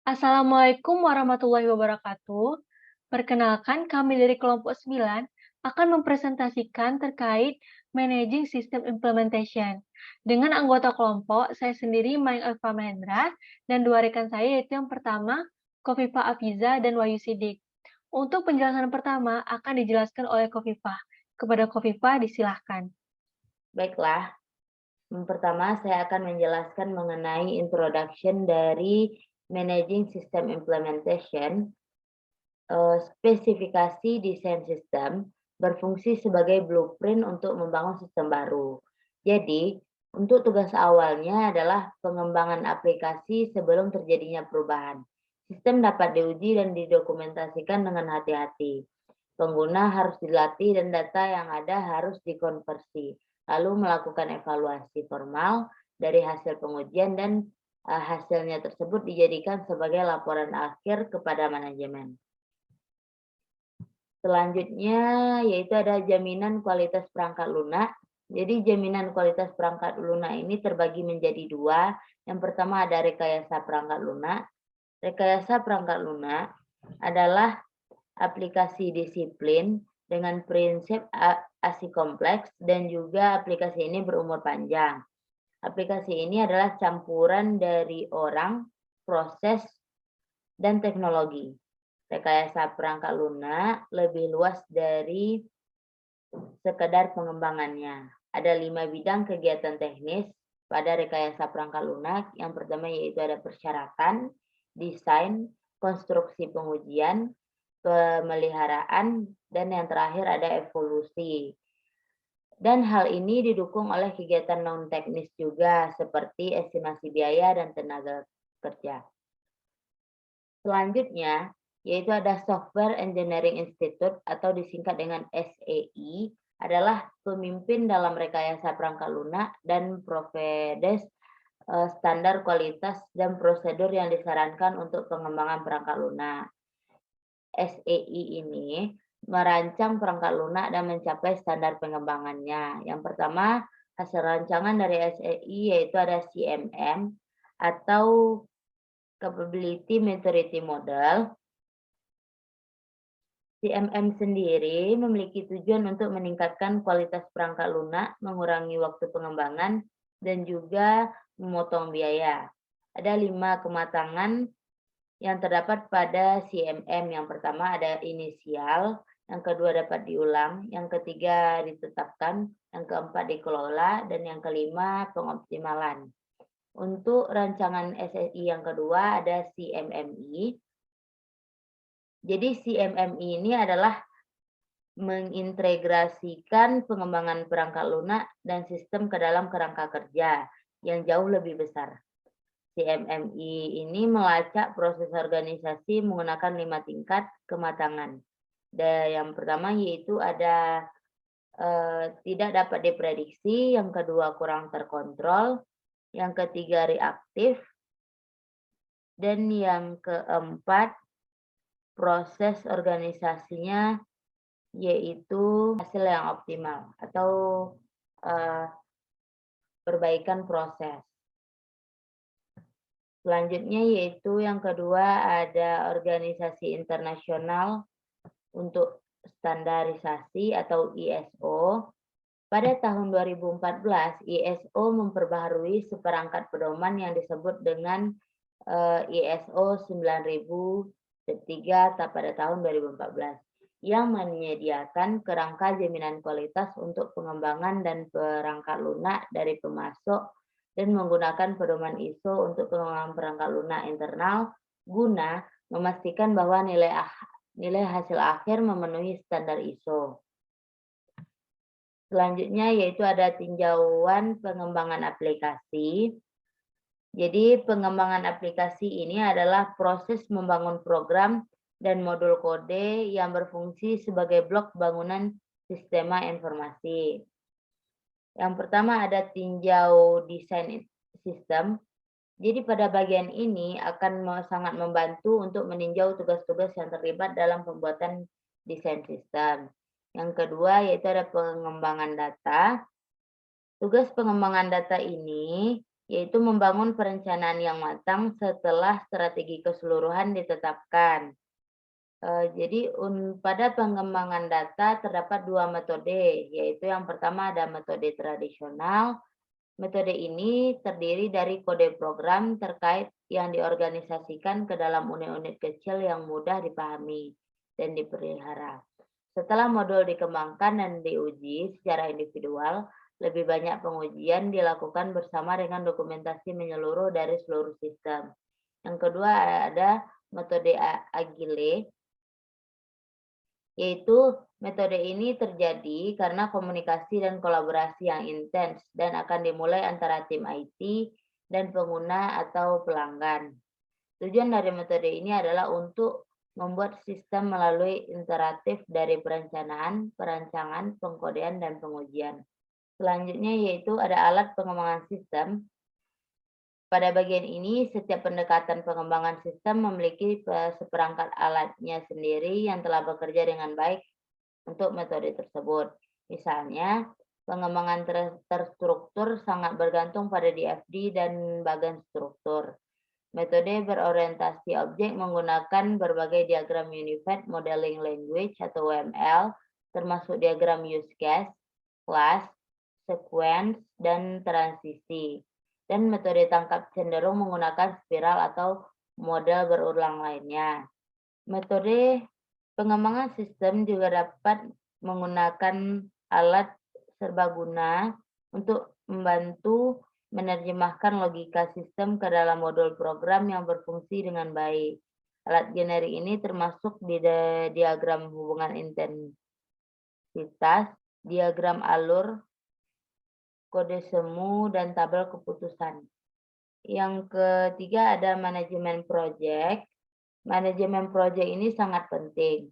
Assalamualaikum warahmatullahi wabarakatuh. Perkenalkan, kami dari kelompok 9 akan mempresentasikan terkait Managing System Implementation. Dengan anggota kelompok, saya sendiri Maing Eva Mahendra, dan dua rekan saya yaitu yang pertama, Kofifa Afiza dan Wahyu Sidik. Untuk penjelasan pertama akan dijelaskan oleh Kofifa. Kepada Kofifa, disilahkan. Baiklah, yang pertama saya akan menjelaskan mengenai introduction dari Managing System Implementation. Spesifikasi desain sistem berfungsi sebagai blueprint untuk membangun sistem baru. Jadi, untuk tugas awalnya adalah pengembangan aplikasi sebelum terjadinya perubahan. Sistem dapat diuji dan didokumentasikan dengan hati-hati. Pengguna harus dilatih dan data yang ada harus dikonversi, lalu melakukan evaluasi formal dari hasil pengujian dan hasilnya tersebut dijadikan sebagai laporan akhir kepada manajemen. Selanjutnya yaitu ada jaminan kualitas perangkat lunak. Jadi jaminan kualitas perangkat lunak ini terbagi menjadi dua. Yang pertama ada rekayasa perangkat lunak. Rekayasa perangkat lunak adalah aplikasi disiplin dengan prinsip ASI kompleks dan juga aplikasi ini berumur panjang. Aplikasi ini adalah campuran dari orang, proses, dan teknologi. Rekayasa perangkat lunak lebih luas dari sekedar pengembangannya. Ada 5 bidang kegiatan teknis pada rekayasa perangkat lunak. Yang pertama yaitu ada persyaratan, desain, konstruksi pengujian, pemeliharaan, dan yang terakhir ada evolusi. Dan hal ini didukung oleh kegiatan non-teknis juga seperti estimasi biaya dan tenaga kerja. Selanjutnya, yaitu ada Software Engineering Institute atau disingkat dengan SEI, adalah pemimpin dalam rekayasa perangkat lunak dan provides standar kualitas dan prosedur yang disarankan untuk pengembangan perangkat lunak. SEI ini merancang perangkat lunak dan mencapai standar pengembangannya. Yang pertama, hasil rancangan dari SEI yaitu ada CMM atau Capability Maturity Model. CMM sendiri memiliki tujuan untuk meningkatkan kualitas perangkat lunak, mengurangi waktu pengembangan, dan juga memotong biaya. Ada 5 kematangan yang terdapat pada CMM. Yang pertama ada inisial, yang kedua dapat diulang, yang ketiga ditetapkan, yang keempat dikelola, dan yang kelima pengoptimalan. Untuk rancangan SSI yang kedua ada CMMI. Jadi CMMI ini adalah mengintegrasikan pengembangan perangkat lunak dan sistem ke dalam kerangka kerja yang jauh lebih besar. CMMI ini melacak proses organisasi menggunakan 5 tingkat kematangan. Dan yang pertama yaitu ada tidak dapat diprediksi, yang kedua kurang terkontrol, yang ketiga reaktif, dan yang keempat proses organisasinya yaitu hasil yang optimal atau perbaikan proses. Selanjutnya yaitu yang kedua ada organisasi internasional untuk standarisasi atau ISO. Pada tahun 2014, ISO memperbaharui seperangkat pedoman yang disebut dengan ISO 9003 pada tahun 2014 yang menyediakan kerangka jaminan kualitas untuk pengembangan dan perangkat lunak dari pemasok dan menggunakan pedoman ISO untuk pengembangan perangkat lunak internal guna memastikan bahwa nilai hasil akhir memenuhi standar ISO. Selanjutnya yaitu ada tinjauan pengembangan aplikasi. Jadi pengembangan aplikasi ini adalah proses membangun program dan modul kode yang berfungsi sebagai blok bangunan sistema informasi. Yang pertama ada tinjau desain sistem. Jadi pada bagian ini akan sangat membantu untuk meninjau tugas-tugas yang terlibat dalam pembuatan desain sistem. Yang kedua yaitu ada pengembangan data. Tugas pengembangan data ini yaitu membangun perencanaan yang matang setelah strategi keseluruhan ditetapkan. Jadi pada pengembangan data terdapat dua metode, yaitu yang pertama ada metode tradisional. Metode ini terdiri dari kode program terkait yang diorganisasikan ke dalam unit-unit kecil yang mudah dipahami dan dipelihara. Setelah modul dikembangkan dan diuji secara individual, lebih banyak pengujian dilakukan bersama dengan dokumentasi menyeluruh dari seluruh sistem. Yang kedua ada metode Agile, yaitu metode ini terjadi karena komunikasi dan kolaborasi yang intens dan akan dimulai antara tim IT dan pengguna atau pelanggan. Tujuan dari metode ini adalah untuk membuat sistem melalui iteratif dari perencanaan, perancangan, pengkodean, dan pengujian. Selanjutnya yaitu ada alat pengembangan sistem. Pada bagian ini, setiap pendekatan pengembangan sistem memiliki seperangkat alatnya sendiri yang telah bekerja dengan baik untuk metode tersebut. Misalnya, pengembangan terstruktur sangat bergantung pada DFD dan bagan struktur. Metode berorientasi objek menggunakan berbagai diagram Unified Modeling Language atau UML, termasuk diagram use case, class, sequence, dan transisi. Dan metode tangkap cenderung menggunakan spiral atau model berulang lainnya. Metode pengembangan sistem juga dapat menggunakan alat serbaguna untuk membantu menerjemahkan logika sistem ke dalam modul program yang berfungsi dengan baik. Alat generik ini termasuk di diagram hubungan intensitas, diagram alur, kode semu, dan tabel keputusan. Yang ketiga ada manajemen proyek. Manajemen proyek ini sangat penting.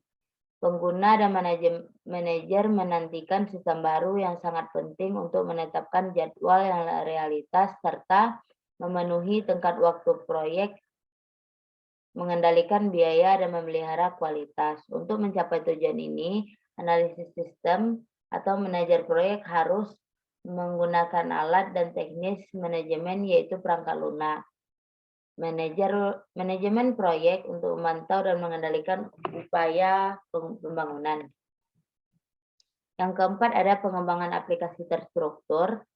Pengguna dan manajer menantikan sistem baru yang sangat penting untuk menetapkan jadwal yang realitas serta memenuhi tenggat waktu proyek, mengendalikan biaya, dan memelihara kualitas. Untuk mencapai tujuan ini, analisis sistem atau manajer proyek harus menggunakan alat dan teknis manajemen yaitu perangkat lunak. Manajemen proyek untuk memantau dan mengendalikan upaya pembangunan. Yang keempat ada pengembangan aplikasi terstruktur.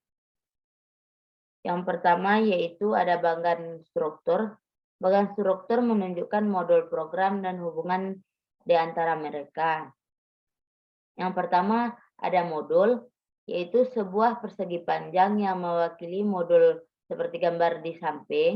Yang pertama yaitu ada bagan struktur. Bagan struktur menunjukkan modul program dan hubungan di antara mereka. Yang pertama ada modul, yaitu sebuah persegi panjang yang mewakili modul seperti gambar di samping.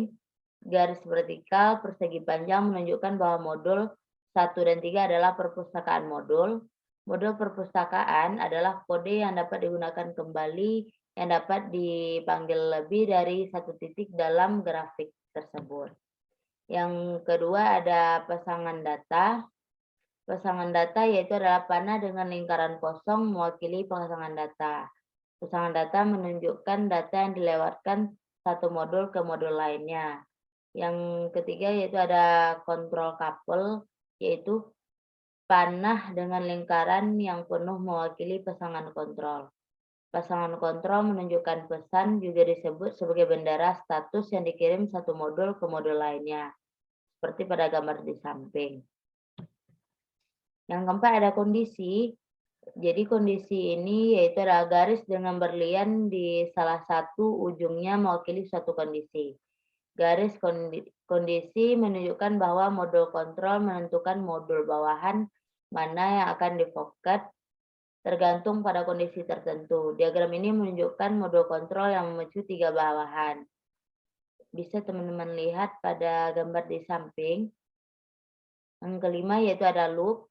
Garis vertikal persegi panjang menunjukkan bahwa modul 1 dan 3 adalah perpustakaan modul. Modul perpustakaan adalah kode yang dapat digunakan kembali yang dapat dipanggil lebih dari satu titik dalam grafik tersebut. Yang kedua ada pasangan data. Pasangan data yaitu adalah panah dengan lingkaran kosong mewakili pasangan data. Pasangan data menunjukkan data yang dilewatkan satu modul ke modul lainnya. Yang ketiga yaitu ada control couple, yaitu panah dengan lingkaran yang penuh mewakili pasangan kontrol. Pasangan kontrol menunjukkan pesan juga disebut sebagai bendera status yang dikirim satu modul ke modul lainnya, seperti pada gambar di samping. Yang keempat ada kondisi. Jadi kondisi ini yaitu adalah garis dengan berlian di salah satu ujungnya mewakili suatu kondisi. Garis kondisi menunjukkan bahwa modul kontrol menentukan modul bawahan mana yang akan difokus tergantung pada kondisi tertentu. Diagram ini menunjukkan modul kontrol yang memacu 3 bawahan. Bisa teman-teman lihat pada gambar di samping. Yang kelima yaitu ada loop.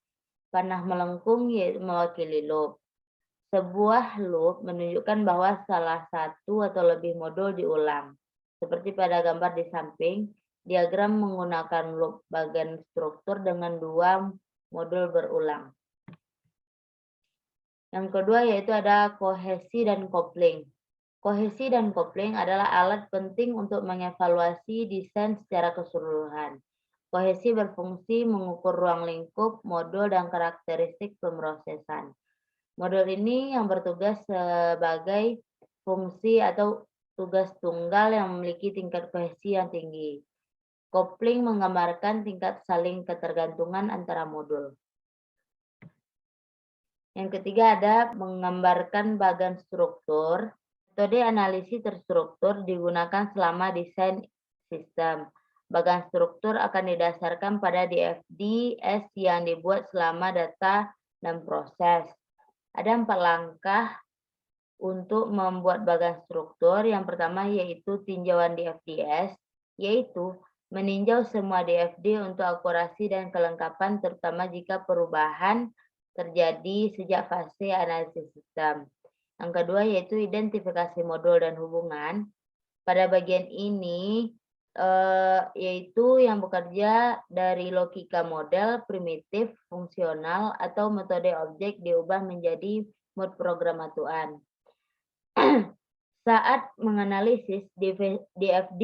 Panah melengkung yaitu mewakili loop. Sebuah loop menunjukkan bahwa salah satu atau lebih modul diulang. Seperti pada gambar di samping, diagram menggunakan loop bagan struktur dengan 2 modul berulang. Yang kedua yaitu ada kohesi dan kopling. Kohesi dan kopling adalah alat penting untuk mengevaluasi desain secara keseluruhan. Kohesi berfungsi mengukur ruang lingkup, modul, dan karakteristik pemrosesan. Modul ini yang bertugas sebagai fungsi atau tugas tunggal yang memiliki tingkat kohesi yang tinggi. Kopling menggambarkan tingkat saling ketergantungan antara modul. Yang ketiga ada menggambarkan bagan struktur. Metode analisis terstruktur digunakan selama desain sistem. Bagan struktur akan didasarkan pada DFDS yang dibuat selama data dan proses. Ada 4 langkah untuk membuat bagan struktur. Yang pertama yaitu tinjauan DFDS, yaitu meninjau semua DFD untuk akurasi dan kelengkapan, terutama jika perubahan terjadi sejak fase analisis sistem. Yang kedua yaitu identifikasi modul dan hubungan. Pada bagian ini yaitu yang bekerja dari logika model, primitif, fungsional, atau metode objek diubah menjadi mode programatuan. Saat menganalisis DFD,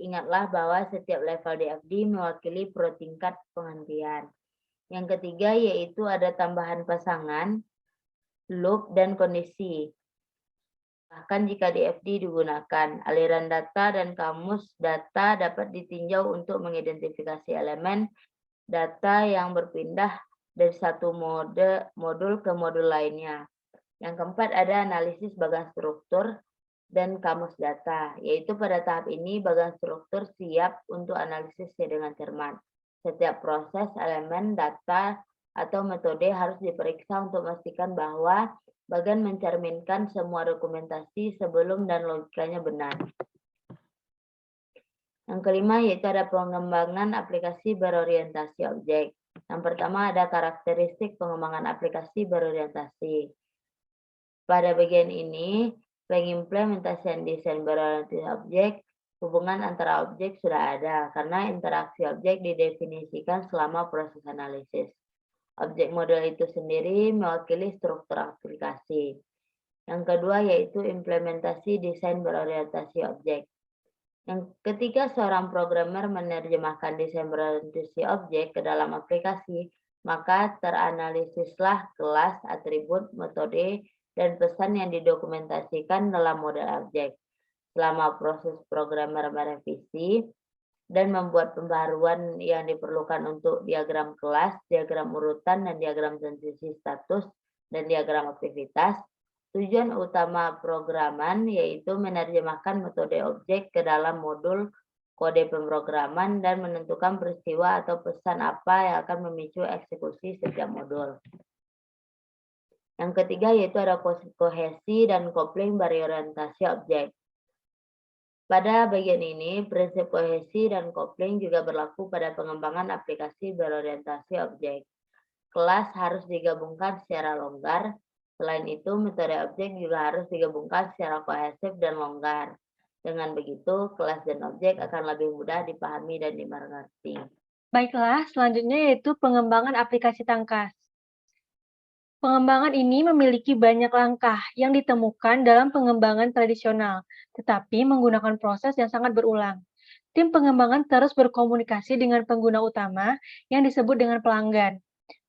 ingatlah bahwa setiap level DFD mewakili pro tingkat penghentian. Yang ketiga yaitu ada tambahan pasangan, loop, dan kondisi. Bahkan jika DFD digunakan, aliran data dan kamus data dapat ditinjau untuk mengidentifikasi elemen data yang berpindah dari satu modul ke modul lainnya. Yang keempat ada analisis bagan struktur dan kamus data, yaitu pada tahap ini bagan struktur siap untuk analisis dengan cermat. Setiap proses, elemen, data, atau metode harus diperiksa untuk memastikan bahwa bagan mencerminkan semua dokumentasi sebelum dan logikanya benar. Yang kelima yaitu ada pengembangan aplikasi berorientasi objek. Yang pertama ada karakteristik pengembangan aplikasi berorientasi. Pada bagian ini, pengimplementasian desain berorientasi objek, hubungan antara objek sudah ada karena interaksi objek didefinisikan selama proses analisis. Objek model itu sendiri mewakili struktur aplikasi. Yang kedua yaitu implementasi desain berorientasi objek. Yang ketiga, seorang programmer menerjemahkan desain berorientasi objek ke dalam aplikasi, maka teranalisislah kelas, atribut, metode, dan pesan yang didokumentasikan dalam model objek. Selama proses programmer merevisi dan membuat pembaruan yang diperlukan untuk diagram kelas, diagram urutan, dan diagram transisi status, dan diagram aktivitas, tujuan utama programan yaitu menerjemahkan metode objek ke dalam modul kode pemrograman dan menentukan peristiwa atau pesan apa yang akan memicu eksekusi setiap modul. Yang ketiga yaitu ada kohesi dan kopling berorientasi objek. Pada bagian ini, prinsip kohesi dan kopling juga berlaku pada pengembangan aplikasi berorientasi objek. Kelas harus digabungkan secara longgar. Selain itu, metode objek juga harus digabungkan secara kohesif dan longgar. Dengan begitu, kelas dan objek akan lebih mudah dipahami dan dimengerti. Baiklah, selanjutnya yaitu pengembangan aplikasi tangkas. Pengembangan ini memiliki banyak langkah yang ditemukan dalam pengembangan tradisional, tetapi menggunakan proses yang sangat berulang. Tim pengembangan terus berkomunikasi dengan pengguna utama yang disebut dengan pelanggan,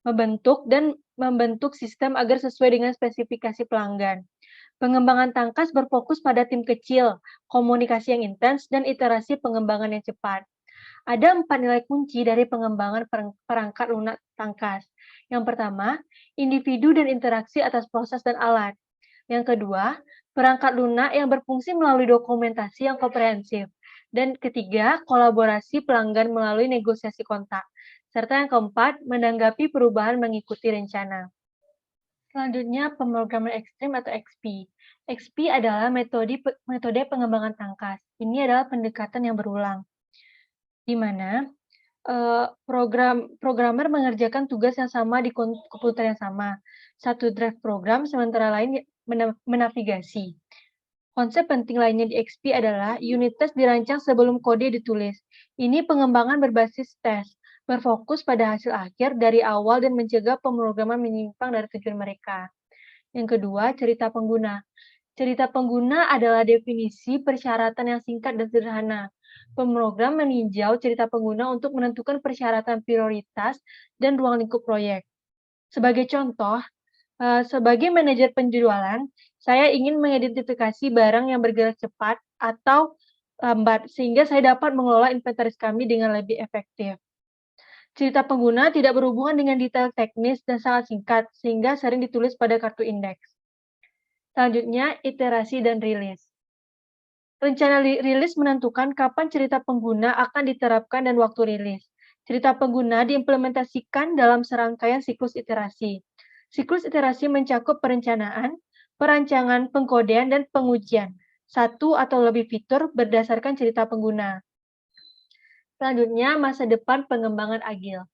membentuk sistem agar sesuai dengan spesifikasi pelanggan. Pengembangan tangkas berfokus pada tim kecil, komunikasi yang intens, dan iterasi pengembangan yang cepat. Ada 4 nilai kunci dari pengembangan perangkat lunak tangkas. Yang pertama, individu dan interaksi atas proses dan alat. Yang kedua, perangkat lunak yang berfungsi melalui dokumentasi yang komprehensif. Dan ketiga, kolaborasi pelanggan melalui negosiasi kontak. Serta yang keempat, menanggapi perubahan mengikuti rencana. Selanjutnya, pemrograman ekstrim atau XP. XP adalah metode pengembangan tangkas. Ini adalah pendekatan yang berulang, di mana programmer mengerjakan tugas yang sama di komputer yang sama. Satu drive program, sementara lain menavigasi. Konsep penting lainnya di XP adalah unit test dirancang sebelum kode ditulis. Ini pengembangan berbasis tes, berfokus pada hasil akhir dari awal dan mencegah pemrograman menyimpang dari tujuan mereka. Yang kedua, cerita pengguna. Cerita pengguna adalah definisi persyaratan yang singkat dan sederhana. Pemrogram meninjau cerita pengguna untuk menentukan persyaratan prioritas dan ruang lingkup proyek. Sebagai contoh, Sebagai manajer penjualan, saya ingin mengidentifikasi barang yang bergerak cepat atau lambat, sehingga saya dapat mengelola inventaris kami dengan lebih efektif. Cerita pengguna tidak berhubungan dengan detail teknis dan sangat singkat, sehingga sering ditulis pada kartu indeks. Selanjutnya, iterasi dan rilis. Rencana rilis menentukan kapan cerita pengguna akan diterapkan dan waktu rilis. Cerita pengguna diimplementasikan dalam serangkaian siklus iterasi. Siklus iterasi mencakup perencanaan, perancangan, pengkodean, dan pengujian. Satu atau lebih fitur berdasarkan cerita pengguna. Selanjutnya, masa depan pengembangan agil.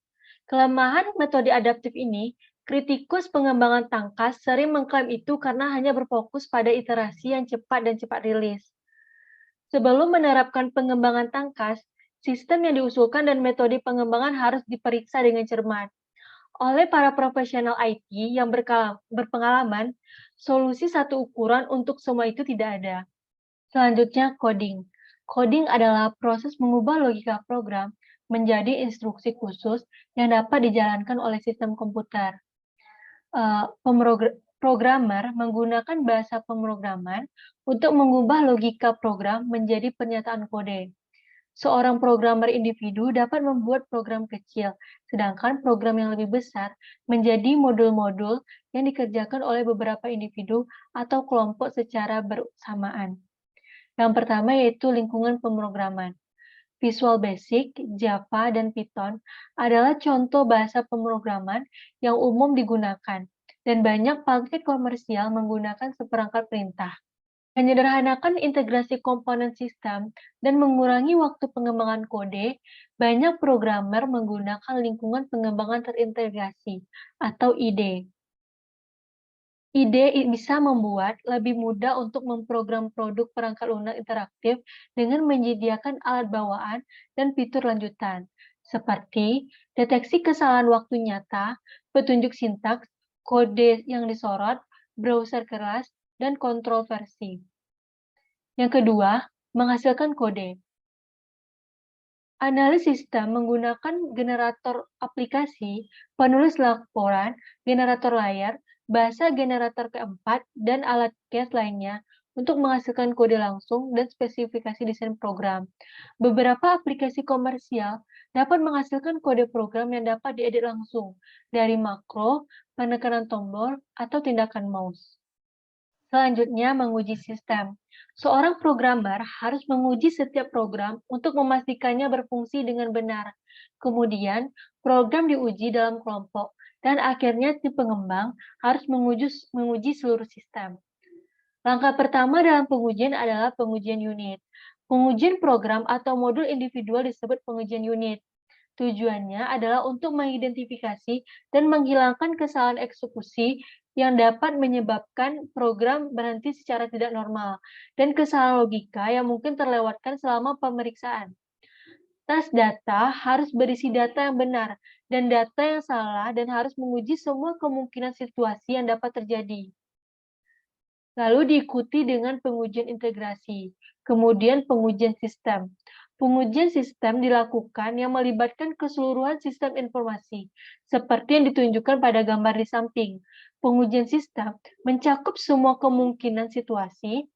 Kelemahan metode adaptif ini, kritikus pengembangan tangkas sering mengklaim itu karena hanya berfokus pada iterasi yang cepat dan cepat rilis. Sebelum menerapkan pengembangan tangkas, sistem yang diusulkan dan metode pengembangan harus diperiksa dengan cermat. Oleh para profesional IT yang berpengalaman, solusi satu ukuran untuk semua itu tidak ada. Selanjutnya, coding. Coding adalah proses mengubah logika program menjadi instruksi khusus yang dapat dijalankan oleh sistem komputer. Programmer menggunakan bahasa pemrograman untuk mengubah logika program menjadi pernyataan kode. Seorang programmer individu dapat membuat program kecil, sedangkan program yang lebih besar menjadi modul-modul yang dikerjakan oleh beberapa individu atau kelompok secara bersamaan. Yang pertama yaitu lingkungan pemrograman. Visual Basic, Java, dan Python adalah contoh bahasa pemrograman yang umum digunakan, dan banyak paket komersial menggunakan seperangkat perintah. Menyederhanakan integrasi komponen sistem dan mengurangi waktu pengembangan kode, banyak programmer menggunakan lingkungan pengembangan terintegrasi atau IDE. IDE bisa membuat lebih mudah untuk memprogram produk perangkat lunak interaktif dengan menyediakan alat bawaan dan fitur lanjutan, seperti deteksi kesalahan waktu nyata, petunjuk sintaks, kode yang disorot, browser keras, dan kontrol versi. Yang kedua, menghasilkan kode. Analis sistem menggunakan generator aplikasi, penulis laporan, generator layar, bahasa generator keempat, dan alat CAS lainnya untuk menghasilkan kode langsung dan spesifikasi desain program. Beberapa aplikasi komersial dapat menghasilkan kode program yang dapat diedit langsung dari makro, penekanan tombol, atau tindakan mouse. Selanjutnya, menguji sistem. Seorang programmer harus menguji setiap program untuk memastikannya berfungsi dengan benar. Kemudian, program diuji dalam kelompok, dan akhirnya tim pengembang harus menguji seluruh sistem. Langkah pertama dalam pengujian adalah pengujian unit. Pengujian program atau modul individual disebut pengujian unit. Tujuannya adalah untuk mengidentifikasi dan menghilangkan kesalahan eksekusi yang dapat menyebabkan program berhenti secara tidak normal, dan kesalahan logika yang mungkin terlewatkan selama pemeriksaan. Tas data harus berisi data yang benar, dan data yang salah, dan harus menguji semua kemungkinan situasi yang dapat terjadi. Lalu diikuti dengan pengujian integrasi, kemudian pengujian sistem. Pengujian sistem dilakukan yang melibatkan keseluruhan sistem informasi, seperti yang ditunjukkan pada gambar di samping. Pengujian sistem mencakup semua kemungkinan situasi,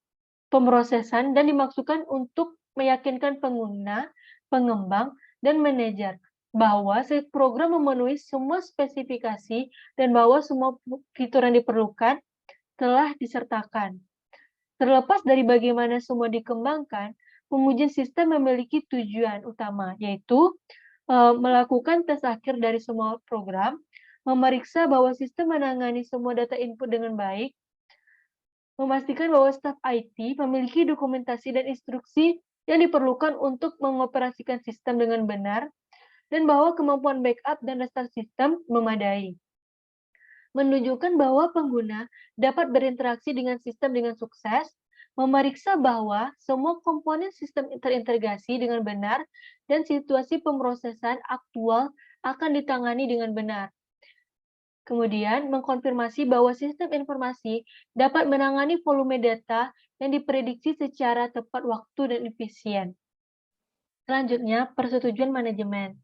pemrosesan, dan dimaksudkan untuk meyakinkan pengguna, pengembang, dan manajer bahwa program memenuhi semua spesifikasi dan bahwa semua fitur yang diperlukan telah disertakan. Terlepas dari bagaimana semua dikembangkan, pengujian sistem memiliki tujuan utama, yaitu melakukan tes akhir dari semua program, memeriksa bahwa sistem menangani semua data input dengan baik, memastikan bahwa staf IT memiliki dokumentasi dan instruksi yang diperlukan untuk mengoperasikan sistem dengan benar, dan bahwa kemampuan backup dan restart sistem memadai. Menunjukkan bahwa pengguna dapat berinteraksi dengan sistem dengan sukses, memeriksa bahwa semua komponen sistem terintegrasi dengan benar, dan situasi pemrosesan aktual akan ditangani dengan benar. Kemudian, mengkonfirmasi bahwa sistem informasi dapat menangani volume data yang diprediksi secara tepat waktu dan efisien. Selanjutnya, persetujuan manajemen.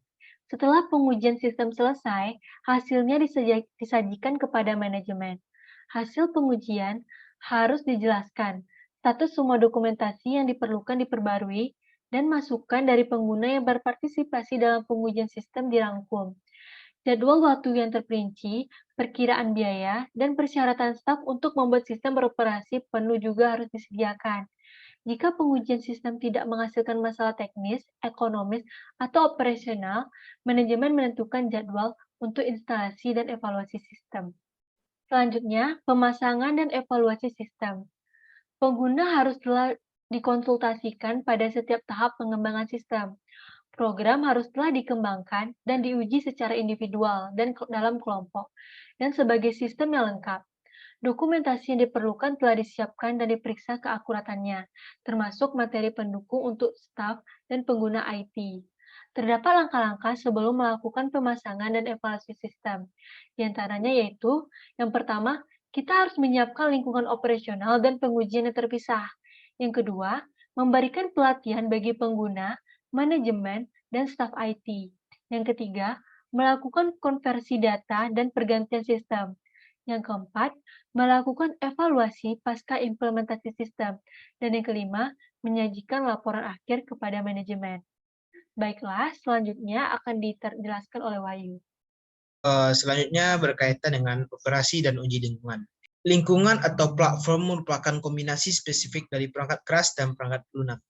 Setelah pengujian sistem selesai, hasilnya disajikan kepada manajemen. Hasil pengujian harus dijelaskan, status semua dokumentasi yang diperlukan diperbarui, dan masukan dari pengguna yang berpartisipasi dalam pengujian sistem dirangkum. Jadwal waktu yang terperinci, perkiraan biaya, dan persyaratan staf untuk membuat sistem beroperasi penuh juga harus disediakan. Jika pengujian sistem tidak menghasilkan masalah teknis, ekonomis, atau operasional, manajemen menentukan jadwal untuk instalasi dan evaluasi sistem. Selanjutnya, pemasangan dan evaluasi sistem. Pengguna harus telah dikonsultasikan pada setiap tahap pengembangan sistem. Program harus telah dikembangkan dan diuji secara individual dan dalam kelompok, dan sebagai sistem yang lengkap. Dokumentasi yang diperlukan telah disiapkan dan diperiksa keakuratannya, termasuk materi pendukung untuk staf dan pengguna IT. Terdapat langkah-langkah sebelum melakukan pemasangan dan evaluasi sistem. Di antaranya yaitu, yang pertama, kita harus menyiapkan lingkungan operasional dan pengujian yang terpisah. Yang kedua, memberikan pelatihan bagi pengguna, manajemen, dan staf IT. Yang ketiga, melakukan konversi data dan pergantian sistem. Yang keempat, melakukan evaluasi pasca implementasi sistem. Dan yang kelima, menyajikan laporan akhir kepada manajemen. Baiklah, selanjutnya akan dijelaskan oleh Wahyu. Selanjutnya berkaitan dengan operasi dan uji lingkungan. Lingkungan atau platform merupakan kombinasi spesifik dari perangkat keras dan perangkat lunak.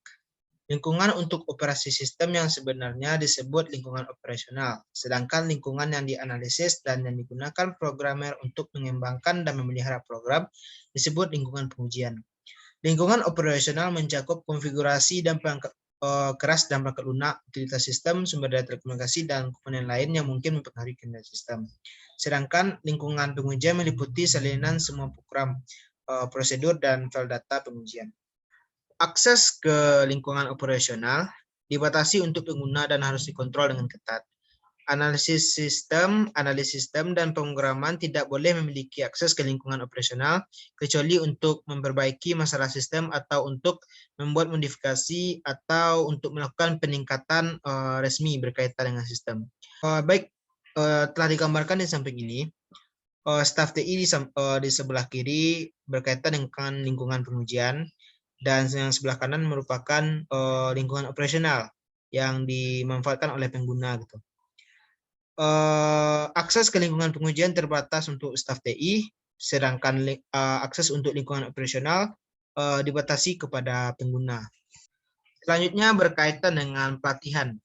Lingkungan untuk operasi sistem yang sebenarnya disebut lingkungan operasional, sedangkan lingkungan yang dianalisis dan yang digunakan programmer untuk mengembangkan dan memelihara program disebut lingkungan pengujian. Lingkungan operasional mencakup konfigurasi dan perangkat keras dan perangkat lunak, utilitas sistem, sumber daya telekomunikasi, dan komponen lain yang mungkin mempengaruhi kinerja sistem. Sedangkan lingkungan pengujian meliputi salinan semua program, prosedur, dan file data pengujian. Akses ke lingkungan operasional dibatasi untuk pengguna dan harus dikontrol dengan ketat. Analisis sistem, dan pemrograman tidak boleh memiliki akses ke lingkungan operasional kecuali untuk memperbaiki masalah sistem atau untuk membuat modifikasi atau untuk melakukan peningkatan resmi berkaitan dengan sistem. Telah digambarkan di samping ini, staf TI di sebelah kiri berkaitan dengan lingkungan pengujian, dan yang sebelah kanan merupakan lingkungan operasional yang dimanfaatkan oleh pengguna gitu. Akses ke lingkungan pengujian terbatas untuk staf TI, sedangkan akses untuk lingkungan operasional dibatasi kepada pengguna. Selanjutnya berkaitan dengan pelatihan.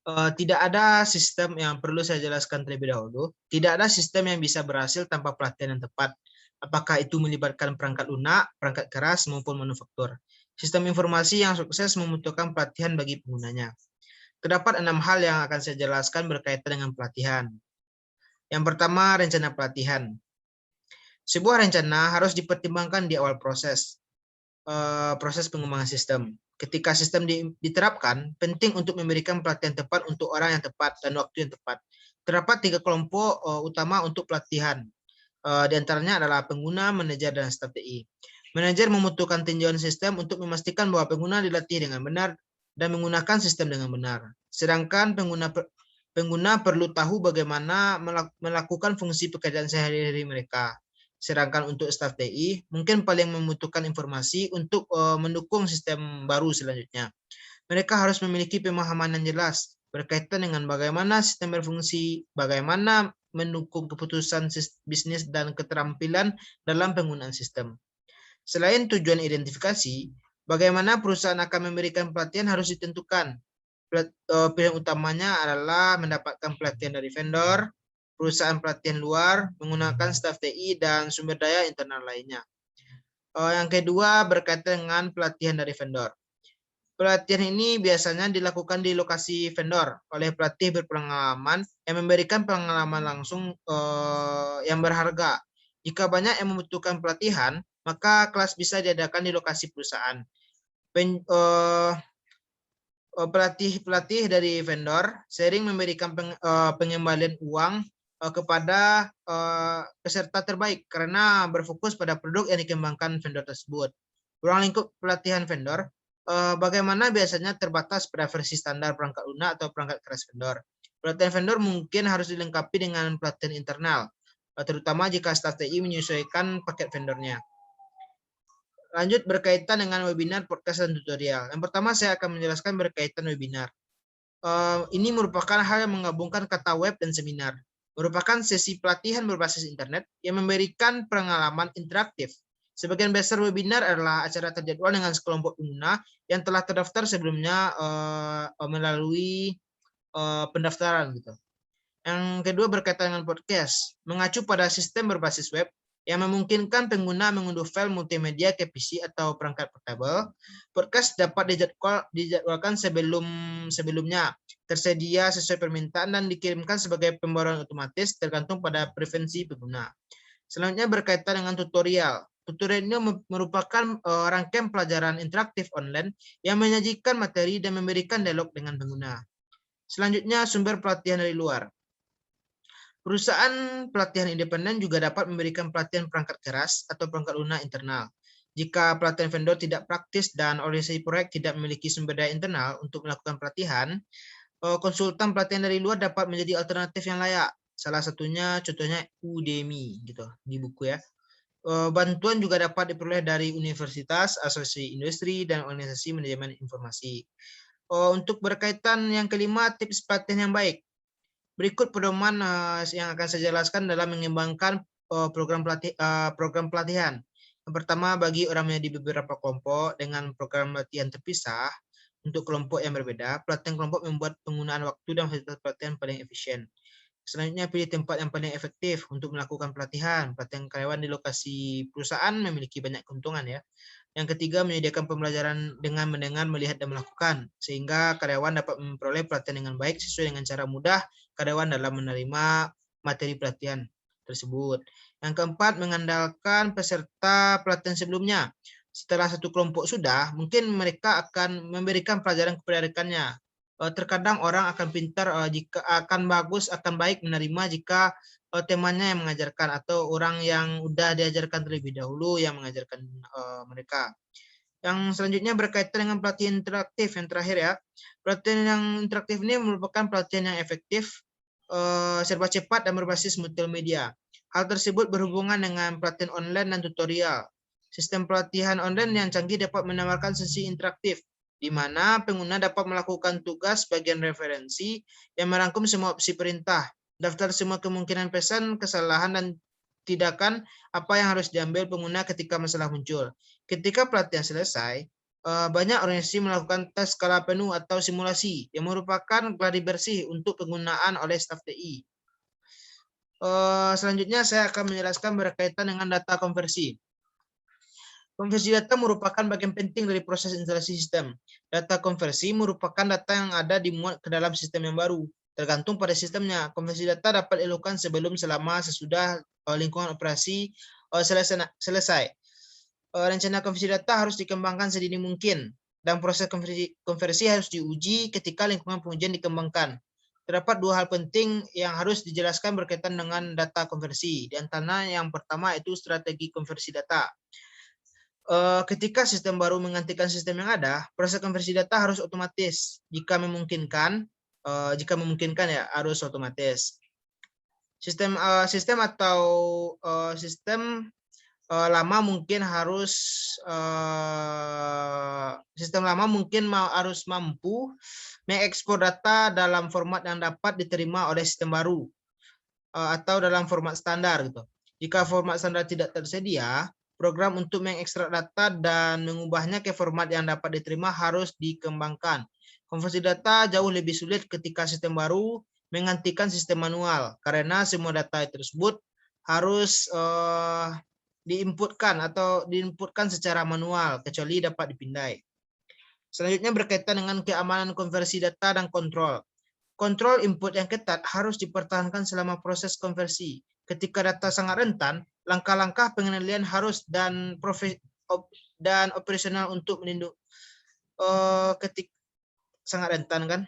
Tidak ada sistem yang perlu saya jelaskan terlebih dahulu. Tidak ada sistem yang bisa berhasil tanpa pelatihan yang tepat. Apakah itu melibatkan perangkat lunak, perangkat keras, maupun manufaktur. Sistem informasi yang sukses membutuhkan pelatihan bagi penggunanya. Terdapat 6 hal yang akan saya jelaskan berkaitan dengan pelatihan. Yang pertama, rencana pelatihan. Sebuah rencana harus dipertimbangkan di awal proses pengembangan sistem. Ketika sistem diterapkan, penting untuk memberikan pelatihan tepat untuk orang yang tepat dan waktu yang tepat. Terdapat 3 kelompok utama untuk pelatihan. Di antaranya adalah pengguna, manajer, dan staf TI. Manajer membutuhkan tinjauan sistem untuk memastikan bahwa pengguna dilatih dengan benar dan menggunakan sistem dengan benar. Sedangkan pengguna perlu tahu bagaimana melakukan fungsi pekerjaan sehari-hari mereka. Sedangkan untuk staf TI mungkin paling membutuhkan informasi untuk mendukung sistem baru selanjutnya. Mereka harus memiliki pemahaman yang jelas berkaitan dengan bagaimana sistem berfungsi, bagaimana mendukung keputusan bisnis, dan keterampilan dalam penggunaan sistem. Selain tujuan identifikasi, bagaimana perusahaan akan memberikan pelatihan harus ditentukan. Pilihan utamanya adalah mendapatkan pelatihan dari vendor, perusahaan pelatihan luar, menggunakan staf TI, dan sumber daya internal lainnya. Yang kedua berkaitan dengan pelatihan dari vendor. Pelatihan ini biasanya dilakukan di lokasi vendor oleh pelatih berpengalaman yang memberikan pengalaman langsung yang berharga. Jika banyak yang membutuhkan pelatihan, maka kelas bisa diadakan di lokasi perusahaan. Pelatih dari vendor sering memberikan pengembalian uang kepada peserta terbaik karena berfokus pada produk yang dikembangkan vendor tersebut. Ruang lingkup pelatihan vendor bagaimana biasanya terbatas pada versi standar perangkat lunak atau perangkat keras vendor. Pelatihan vendor mungkin harus dilengkapi dengan pelatihan internal terutama jika staf TI menyesuaikan paket vendornya. Lanjut berkaitan dengan webinar, podcast, dan tutorial. Yang pertama saya akan menjelaskan berkaitan webinar. Ini merupakan hal yang menggabungkan kata web dan seminar. Merupakan sesi pelatihan berbasis internet yang memberikan pengalaman interaktif. Sebagian besar webinar adalah acara terjadwal dengan sekelompok pengguna yang telah terdaftar sebelumnya melalui pendaftaran gitu. Yang kedua berkaitan dengan podcast, mengacu pada sistem berbasis web yang memungkinkan pengguna mengunduh file multimedia ke PC atau perangkat portable. Podcast dapat dijadwalkan sebelumnya, tersedia sesuai permintaan dan dikirimkan sebagai pembaruan otomatis tergantung pada preferensi pengguna. Selanjutnya berkaitan dengan tutorial. Tutorial ini merupakan rangkaian pelajaran interaktif online yang menyajikan materi dan memberikan dialog dengan pengguna. Selanjutnya sumber pelatihan dari luar. Perusahaan pelatihan independen juga dapat memberikan pelatihan perangkat keras atau perangkat lunak internal. Jika pelatihan vendor tidak praktis dan organisasi proyek tidak memiliki sumber daya internal untuk melakukan pelatihan, konsultan pelatihan dari luar dapat menjadi alternatif yang layak. Salah satunya contohnya Udemy gitu di buku ya. Bantuan juga dapat diperoleh dari universitas, asosiasi industri, dan organisasi manajemen informasi. Untuk berkaitan yang kelima, tips pelatihan yang baik. Berikut pedoman yang akan saya jelaskan dalam mengembangkan program pelatihan. Yang pertama, bagi orang yang di beberapa kelompok dengan program latihan terpisah untuk kelompok yang berbeda, pelatihan kelompok membuat penggunaan waktu dan fasilitas pelatihan paling efisien. Selanjutnya, pilih tempat yang paling efektif untuk melakukan pelatihan. Pelatihan karyawan di lokasi perusahaan memiliki banyak keuntungan ya. Yang ketiga, menyediakan pembelajaran dengan mendengar, melihat, dan melakukan, sehingga karyawan dapat memperoleh pelatihan dengan baik sesuai dengan cara mudah karyawan dalam menerima materi pelatihan tersebut. Yang keempat, mengandalkan peserta pelatihan sebelumnya. Setelah satu kelompok sudah, mungkin mereka akan memberikan pelajaran kepada rekannya. Terkadang orang akan pintar jika akan baik menerima jika temannya yang mengajarkan atau orang yang udah diajarkan terlebih dahulu yang mengajarkan mereka. Yang selanjutnya berkaitan dengan pelatihan interaktif yang terakhir ya. Pelatihan yang interaktif ini merupakan pelatihan yang efektif, serba cepat dan berbasis multimedia. Hal tersebut berhubungan dengan pelatihan online dan tutorial. Sistem pelatihan online yang canggih dapat menawarkan sesi interaktif, di mana pengguna dapat melakukan tugas bagian referensi yang merangkum semua opsi perintah, daftar semua kemungkinan pesan, kesalahan, dan tindakan apa yang harus diambil pengguna ketika masalah muncul. Ketika pelatihan selesai, banyak organisasi melakukan tes skala penuh atau simulasi yang merupakan gladi bersih untuk penggunaan oleh staf TI. Selanjutnya saya akan menjelaskan berkaitan dengan data konversi. Konversi data merupakan bagian penting dari proses instalasi sistem. Data konversi merupakan data yang ada dimuat ke dalam sistem yang baru. Tergantung pada sistemnya, konversi data dapat dilakukan sebelum, selama, sesudah lingkungan operasi selesai. Rencana konversi data harus dikembangkan sedini mungkin, dan proses konversi harus diuji ketika lingkungan pengujian dikembangkan. Terdapat dua hal penting yang harus dijelaskan berkaitan dengan data konversi. Di antara yang pertama itu strategi konversi data. Ketika sistem baru menggantikan sistem yang ada, proses konversi data harus otomatis. Jika memungkinkan ya harus otomatis. Sistem lama mungkin harus mampu mengekspor data dalam format yang dapat diterima oleh sistem baru atau dalam format standar gitu. Jika format standar tidak tersedia, program untuk mengekstrak data dan mengubahnya ke format yang dapat diterima harus dikembangkan. Konversi data jauh lebih sulit ketika sistem baru menggantikan sistem manual, karena semua data tersebut harus diinputkan secara manual, kecuali dapat dipindai. Selanjutnya berkaitan dengan keamanan konversi data dan kontrol. Kontrol input yang ketat harus dipertahankan selama proses konversi. Ketika data sangat rentan, langkah-langkah pengendalian harus dan operasional untuk melindungi. Sangat rentan kan?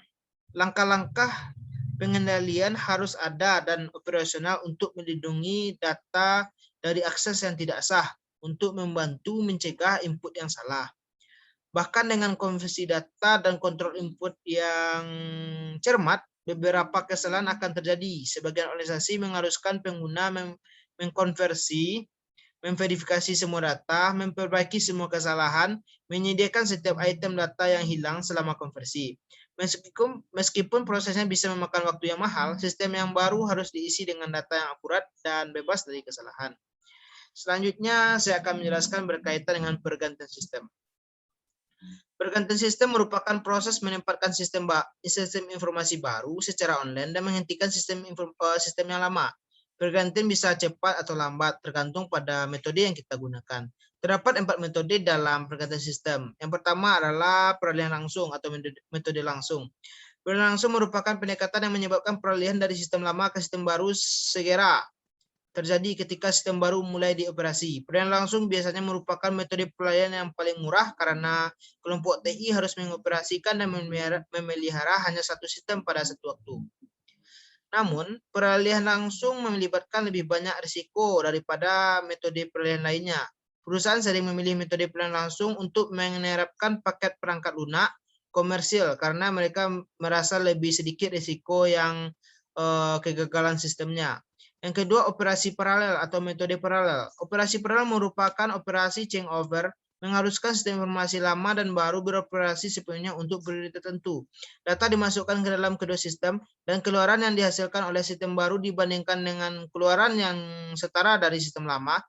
Langkah-langkah pengendalian harus ada dan operasional untuk melindungi data dari akses yang tidak sah, untuk membantu mencegah input yang salah. Bahkan dengan konversi data dan kontrol input yang cermat, beberapa kesalahan akan terjadi. Sebagian organisasi mengharuskan pengguna mengkonversi, memverifikasi semua data, memperbaiki semua kesalahan, menyediakan setiap item data yang hilang selama konversi. Meskipun prosesnya bisa memakan waktu yang mahal, sistem yang baru harus diisi dengan data yang akurat dan bebas dari kesalahan. Selanjutnya, saya akan menjelaskan berkaitan dengan pergantian sistem. Pergantian sistem merupakan proses menempatkan sistem informasi baru secara online dan menghentikan sistem yang lama. Pergantian bisa cepat atau lambat, tergantung pada metode yang kita gunakan. Terdapat 4 metode dalam pergantian sistem. Yang pertama adalah peralihan langsung atau metode langsung. Peralihan langsung merupakan pendekatan yang menyebabkan peralihan dari sistem lama ke sistem baru segera terjadi ketika sistem baru mulai dioperasi. Peralihan langsung biasanya merupakan metode peralihan yang paling murah karena kelompok TI harus mengoperasikan dan memelihara hanya satu sistem pada satu waktu. Namun, peralihan langsung melibatkan lebih banyak risiko daripada metode peralihan lainnya. Perusahaan sering memilih metode peralihan langsung untuk menerapkan paket perangkat lunak komersil karena mereka merasa lebih sedikit risiko yang kegagalan sistemnya. Yang kedua, operasi paralel atau metode paralel. Operasi paralel merupakan operasi changeover, mengharuskan sistem informasi lama dan baru beroperasi sepenuhnya untuk periode tertentu. Data dimasukkan ke dalam kedua sistem dan keluaran yang dihasilkan oleh sistem baru dibandingkan dengan keluaran yang setara dari sistem lama.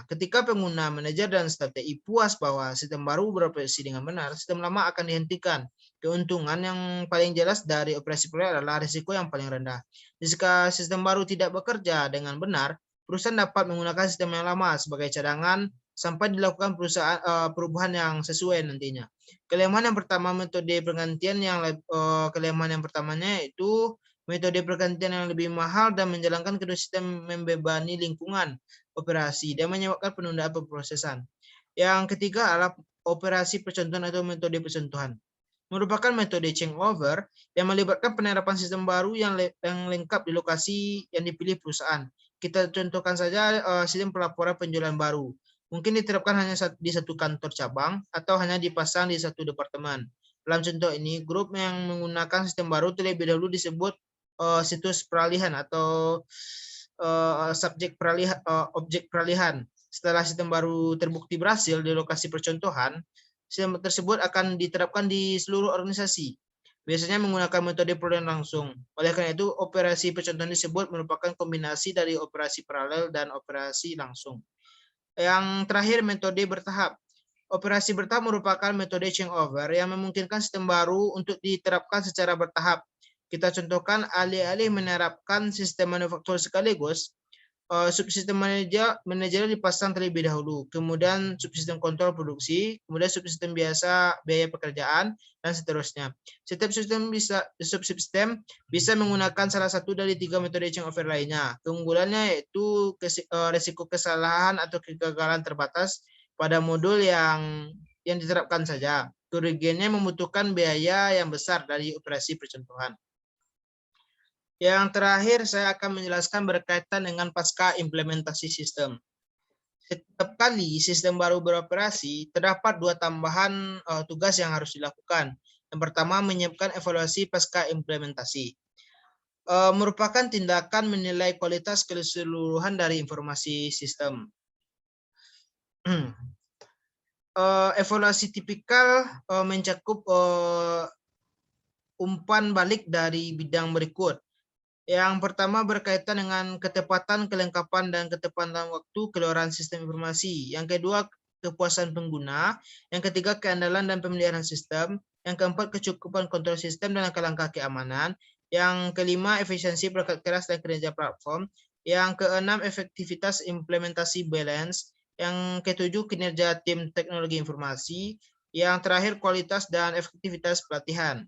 Ketika pengguna, manajer, dan staf TI puas bahwa sistem baru beroperasi dengan benar, sistem lama akan dihentikan. Keuntungan yang paling jelas dari operasi paralel adalah risiko yang paling rendah. Jika sistem baru tidak bekerja dengan benar, perusahaan dapat menggunakan sistem yang lama sebagai cadangan sampai dilakukan perubahan yang sesuai nantinya. Kelemahan yang pertama metode pergantian kelemahan yang pertamanya yaitu metode pergantian yang lebih mahal dan menjalankan kedua sistem membebani lingkungan operasi dan menyebabkan penundaan pemrosesan. Yang ketiga adalah operasi percontohan atau metode percontohan. Merupakan metode changeover yang melibatkan penerapan sistem baru yang lengkap di lokasi yang dipilih perusahaan. Kita contohkan saja sistem pelaporan penjualan baru. Mungkin diterapkan hanya di satu kantor cabang atau hanya dipasang di satu departemen. Dalam contoh ini, grup yang menggunakan sistem baru terlebih dahulu disebut situs peralihan atau objek peralihan. Setelah sistem baru terbukti berhasil di lokasi percontohan, sistem tersebut akan diterapkan di seluruh organisasi. Biasanya menggunakan metode peralihan langsung. Oleh karena itu, operasi percontohan disebut merupakan kombinasi dari operasi paralel dan operasi langsung. Yang terakhir, metode bertahap. Operasi bertahap merupakan metode changeover yang memungkinkan sistem baru untuk diterapkan secara bertahap. Kita contohkan alih-alih menerapkan sistem manufaktur sekaligus, subsistem manajer dipasang terlebih dahulu, kemudian subsistem kontrol produksi, kemudian subsistem biasa biaya pekerjaan, dan seterusnya. Setiap subsistem bisa menggunakan salah satu dari 3 metode changeover lainnya. Keunggulannya yaitu risiko kesalahan atau kegagalan terbatas pada modul yang diterapkan saja. Kerugiannya membutuhkan biaya yang besar dari operasi percontohan. Yang terakhir, saya akan menjelaskan berkaitan dengan pasca implementasi sistem. Setiap kali sistem baru beroperasi, terdapat 2 tambahan tugas yang harus dilakukan. Yang pertama, menyiapkan evaluasi pasca implementasi. Merupakan tindakan menilai kualitas keseluruhan dari informasi sistem. Evaluasi tipikal mencakup umpan balik dari bidang berikut. Yang pertama berkaitan dengan ketepatan, kelengkapan, dan ketepatan waktu keluaran sistem informasi. Yang kedua, kepuasan pengguna. Yang ketiga, keandalan dan pemeliharaan sistem. Yang keempat, kecukupan kontrol sistem dan langkah-langkah keamanan. Yang kelima, efisiensi perangkat keras dan kinerja platform. Yang keenam, efektivitas implementasi balance. Yang ketujuh, kinerja tim teknologi informasi. Yang terakhir, kualitas dan efektivitas pelatihan.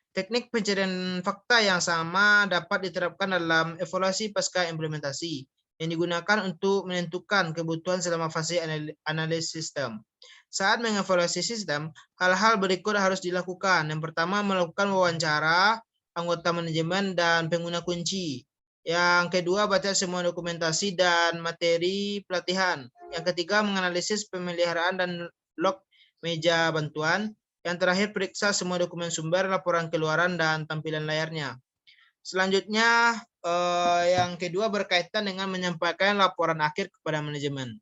Teknik pencarian fakta yang sama dapat diterapkan dalam evaluasi pasca implementasi yang digunakan untuk menentukan kebutuhan selama fase analisis sistem. Saat mengevaluasi sistem, hal-hal berikut harus dilakukan. Yang pertama, melakukan wawancara anggota manajemen dan pengguna kunci. Yang kedua, baca semua dokumentasi dan materi pelatihan. Yang ketiga, menganalisis pemeliharaan dan log meja bantuan. Yang terakhir, periksa semua dokumen sumber, laporan keluaran, dan tampilan layarnya. Selanjutnya, yang kedua berkaitan dengan menyampaikan laporan akhir kepada manajemen.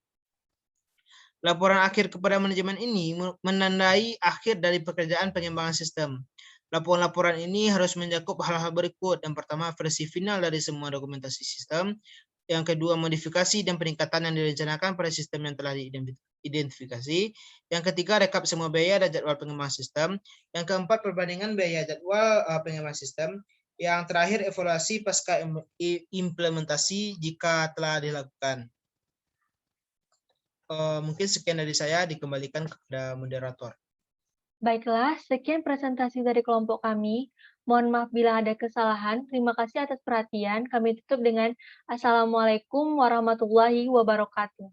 Laporan akhir kepada manajemen ini menandai akhir dari pekerjaan pengembangan sistem. Laporan-laporan ini harus mencakup hal-hal berikut. Yang pertama, versi final dari semua dokumentasi sistem. Yang kedua, modifikasi dan peningkatan yang direncanakan pada sistem yang telah diidentifikasi. Yang ketiga, rekap semua biaya dan jadwal pengembangan sistem. Yang keempat, perbandingan biaya jadwal pengembangan sistem. Yang terakhir, evaluasi pasca implementasi jika telah dilakukan. Mungkin sekian dari saya, dikembalikan kepada moderator. Baiklah, sekian presentasi dari kelompok kami. Mohon maaf bila ada kesalahan. Terima kasih atas perhatian. Kami tutup dengan Assalamualaikum warahmatullahi wabarakatuh.